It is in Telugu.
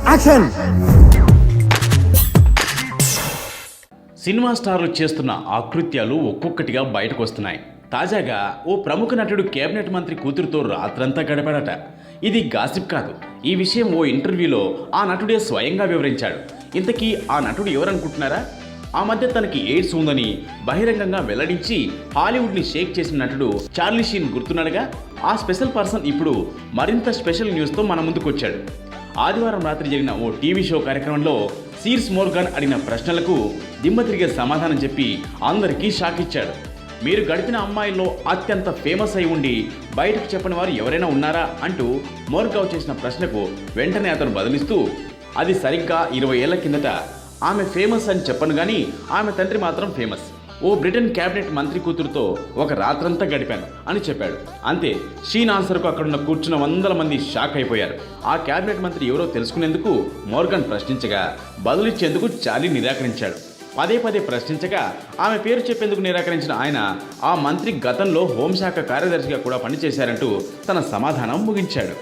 యాక్షన్. సినిమా స్టార్లు చేస్తున్న ఆకృత్యాలు ఒక్కొక్కటిగా బయటకు వస్తున్నాయి. తాజాగా ఓ ప్రముఖ నటుడు కేబినెట్ మంత్రి కూతురుతో రాత్రంతా గడిపాడట. ఇది గాసిప్ కాదు. ఈ విషయం ఓ ఇంటర్వ్యూలో ఆ నటుడే స్వయంగా వివరించాడు. ఇంతకీ ఆ నటుడు ఎవరనుకుంటున్నారా? ఆ మధ్య తనకి ఎయిడ్స్ ఉందని బహిరంగంగా వెల్లడించి హాలీవుడ్ని షేక్ చేసిన నటుడు చార్లీ షీన్ గుర్తున్నాడుగా. ఆ స్పెషల్ పర్సన్ ఇప్పుడు మరింత స్పెషల్ న్యూస్తో మన ముందుకు వచ్చాడు. ఆదివారం రాత్రి జరిగిన ఓ టీవీ షో కార్యక్రమంలో సీర్స్ మోర్గాన్ అడిగిన ప్రశ్నలకు దిమ్మ తిరిగే సమాధానం చెప్పి అందరికీ షాక్ ఇచ్చాడు. మీరు గడిపిన అమ్మాయిల్లో అత్యంత ఫేమస్ అయి ఉండి బయటకు చెప్పని వారు ఎవరైనా ఉన్నారా అంటూ మోర్గావ్ చేసిన ప్రశ్నకు వెంటనే అతను బదులిస్తూ, అది సరిగ్గా 20 ఏళ్ల కిందట. ఆమె ఫేమస్ అని చెప్పను కానీ ఆమె తండ్రి మాత్రం ఫేమస్. ఓ బ్రిటన్ క్యాబినెట్ మంత్రి కూతురుతో ఒక రాత్రంతా గడిపాను అని చెప్పాడు. అంతే. షీన్ ఆన్సర్కు అక్కడున్న కూర్చున్న వందల మంది షాక్ అయిపోయారు. ఆ క్యాబినెట్ మంత్రి ఎవరో తెలుసుకునేందుకు మోర్గాన్ ప్రశ్నించగా బదులిచ్చేందుకు చార్లీ నిరాకరించాడు. పదే పదే ప్రశ్నించగా ఆమె పేరు చెప్పేందుకు నిరాకరించిన ఆయన ఆ మంత్రి గతంలో హోంశాఖ కార్యదర్శిగా కూడా పనిచేశారంటూ తన సమాధానం ముగించాడు.